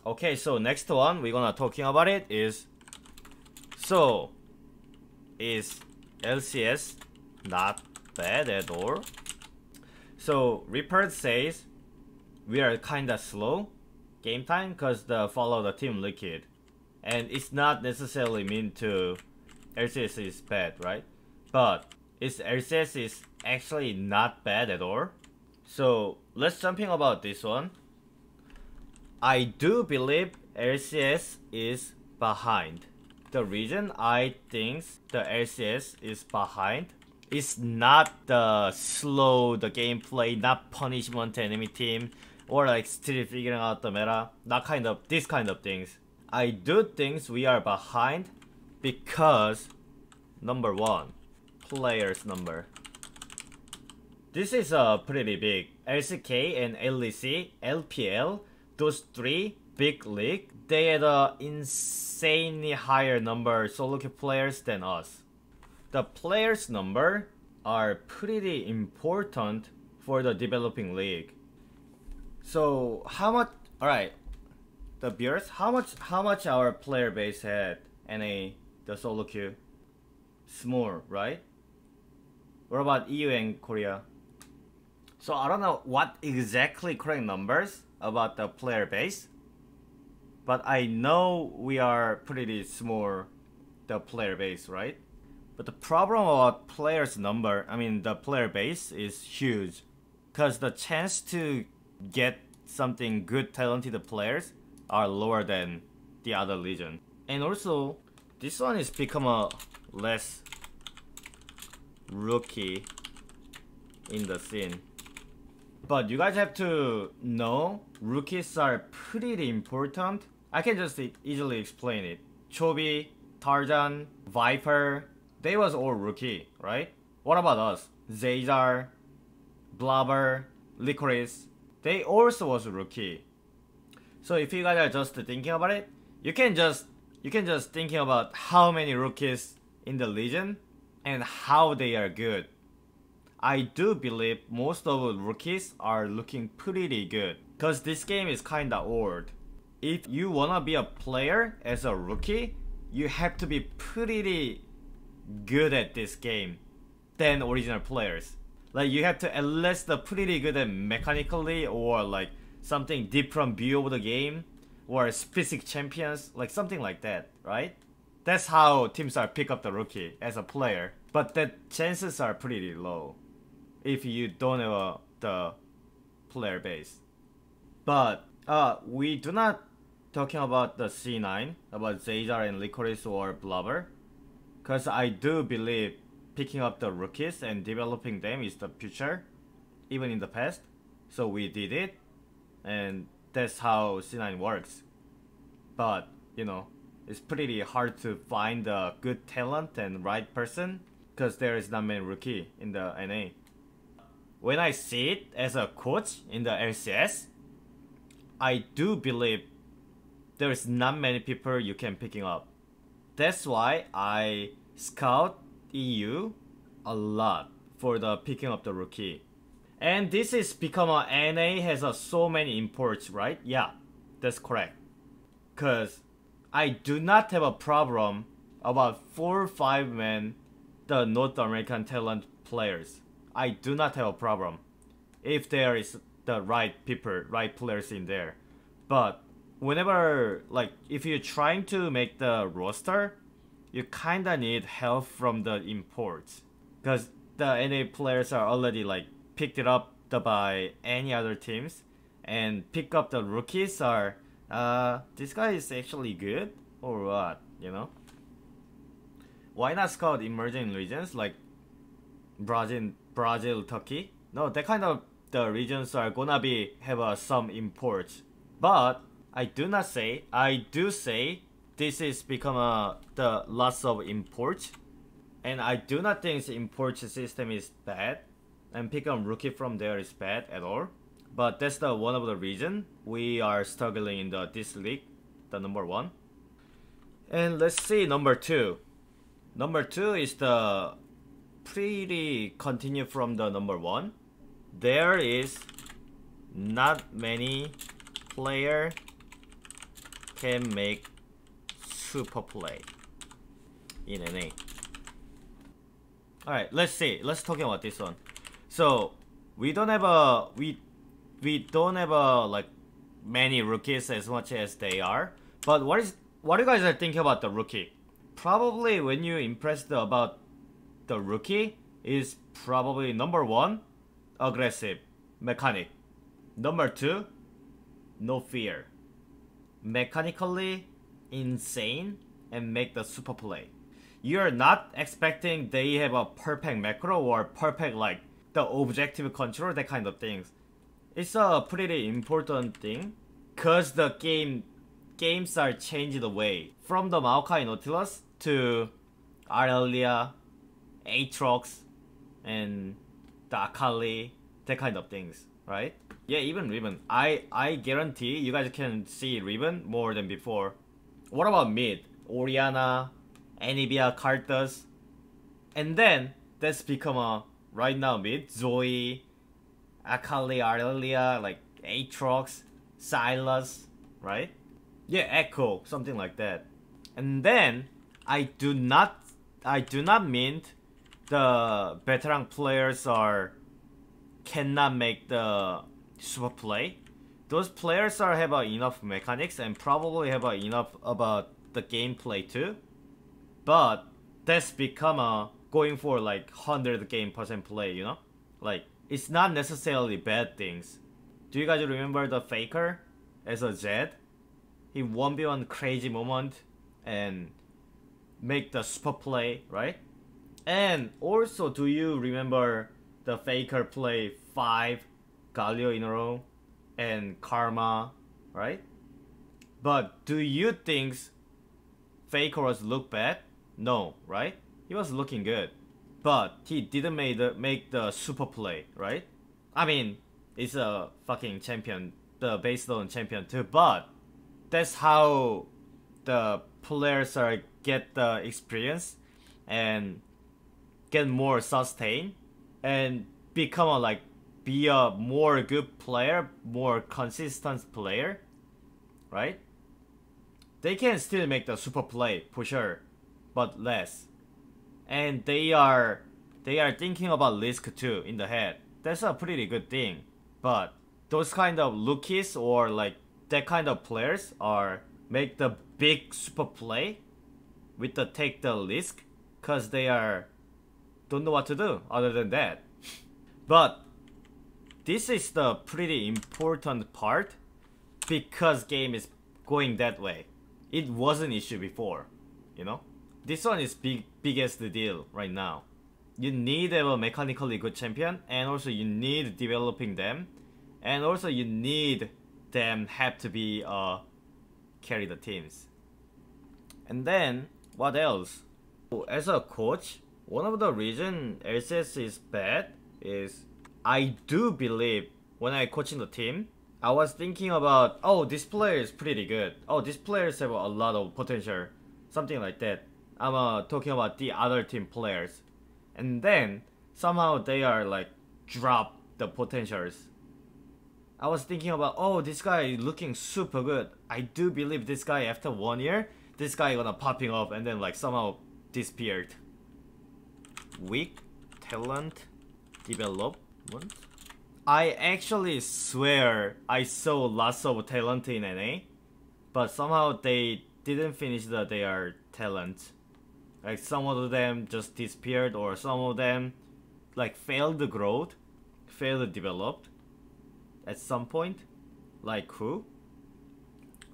Okay, so next one we're gonna talking about it is, so is LCS not bad at all? So Reapered says we are kinda slow game time because the follow the team Liquid, and it's not necessarily mean to LCS is bad, right? But it's LCS is actually not bad at all. So let's jumping about this one. I do believe LCS is behind. The reason I think the LCS is behind is not the slow, the gameplay, not punishment to enemy team, or like still figuring out the meta, this kind of things. I do think we are behind because number one, players number. This is a pretty big. LCK and LEC, LPL, those three big league, they had a insanely higher number solo queue players than us. The players number are pretty important for the developing league. So how much? All right, the viewers, how much our player base had NA the solo queue? Small, right? What about EU and Korea? So I don't know what exactly correct numbers about the player base, but I know we are pretty small, the player base, right? But the problem about players number, the player base is huge, because the chance to get something good talented players are lower than the other legion. And also, this one is become a less rookie in the scene. But you guys have to know, rookies are pretty important. I can just easily explain it. Chobi, Tarzan, Viper, they was all rookie, right? What about us? Zayzar, Blubber, Licorice, they also was rookie. So if you guys are just thinking about it, you can just thinking about how many rookies in the Legion and how they are good. I do believe most of the rookies are looking pretty good, because this game is kinda old. If you wanna be a player as a rookie, you have to be pretty good at this game than original players. Like you have to at least pretty good at mechanically, or like something different view of the game, or specific champions, like something like that, right? That's how teams are pick up the rookie as a player, but the chances are pretty low if you don't have the player base. But we do not talking about the C9, about Zayzar and Licorice or Blubber, because I do believe picking up the rookies and developing them is the future, even in the past. So we did it, and that's how C9 works. But you know, it's pretty hard to find a good talent and right person, because there is not many rookie in the NA. When I see it as a coach in the LCS, I do believe there is not many people you can picking up. That's why I scout EU a lot for the picking up the rookie. And this is become a NA has so many imports, right? Yeah, that's correct. Cause I do not have a problem about 4 or 5 men, the North American talent players. I do not have a problem if there is the right people, right players in there. But whenever, like, if you're trying to make the roster, you kinda need help from the imports, because the NA players are already like picked it up by any other teams, and pick up the rookies are this guy is actually good or what, you know? Why not scout emerging regions like Brazil, Turkey? No, that kind of the regions are gonna be have some imports. But I do say this is become the lots of imports, and I do not think the import system is bad, and pick up rookie from there is bad at all. But that's the one of the reason we are struggling in this league, the number 1. And let's see number 2. Number 2 is the pretty continue from the number 1. There is not many player can make super play in NA. Alright, let's see. Let's talk about this one. So we don't have a we don't have a like many rookies as much as they are. But what you guys are thinking about the rookie? Probably when you impressed about the rookie is probably number 1, aggressive, mechanic. Number 2, no fear. Mechanically insane and make the super play. You're not expecting they have a perfect macro or perfect like the objective control, that kind of things. It's a pretty important thing cause the games are changed away from the Maokai Nautilus to Aurelia, Aatrox, and the Akali, that kind of things, right? Yeah, even Ribbon. I guarantee you guys can see Ribbon more than before. What about mid? Orianna, Anivia, Karthus, and then that's become a right now mid Zoe, Akali, Aurelia, like Aatrox, Sylas, right? Yeah, Echo, something like that. And then I do not mean the veteran players cannot make the super play. Those players have enough mechanics and probably have enough about the gameplay too. But that's become a going for like 100% play, you know? Like it's not necessarily bad things. Do you guys remember the Faker as a Zed? He 1v1 crazy moment and make the super play, right? And also, do you remember the Faker play 5 Galio in a row and Karma, right? But do you think Faker was look bad? No, right? He was looking good, but he didn't make the super play, right? I mean, it's a fucking champion, the base zone champion too, but that's how the players get the experience and get more sustain and become be a more good player, more consistent player, right? They can still make the super play for sure, but less. And they are thinking about risk too in the head. That's a pretty good thing. But those kind of rookies or like that kind of players make the big super play with the take the risk cause they don't know what to do other than that. But this is the pretty important part because game is going that way. It was an issue before, you know? This one is biggest deal right now. You need a mechanically good champion, and also you need developing them, and also you need them have to be carry the teams. And then what else? As a coach, one of the reason LCS is bad is I do believe when I coaching the team, I was thinking about, oh, this player is pretty good. Oh, these players have a lot of potential. Something like that. I'm talking about the other team players. And then somehow they are like drop the potentials. I was thinking about, oh, this guy looking super good. I do believe this guy after 1 year, this guy gonna popping up and then like somehow disappeared. Weak talent development. I actually swear I saw lots of talent in NA, but somehow they didn't finish their talent. Like some of them just disappeared, or some of them like failed growth, failed developed at some point. Like who?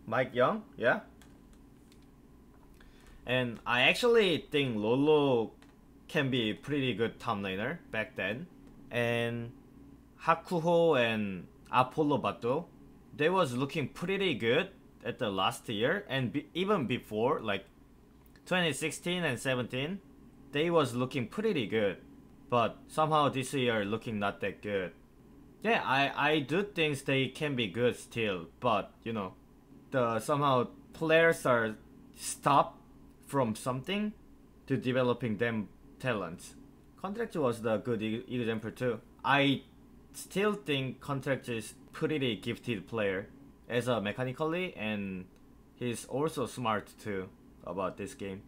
Mike Young, yeah. And I actually think Lolo can be pretty good top laner back then. And Hakuho and Apollo Bato, they was looking pretty good at the last year, and even before, like 2016 and 17, they was looking pretty good. But somehow this year looking not that good. Yeah, I do think they can be good still, but you know, somehow players are stopped from something to developing them talents. Contract was the good example too. I still think Contract is pretty gifted player as a mechanically and he's also smart too about this game.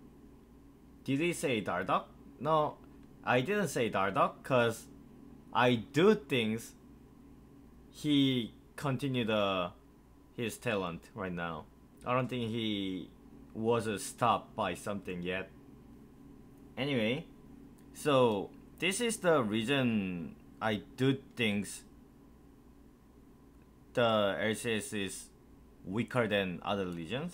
Did he say Dardoch? No, I didn't say Dardoch because I do think he continued his talent right now. I don't think he was stopped by something yet. Anyway, so this is the reason I do think the LCS is weaker than other legions.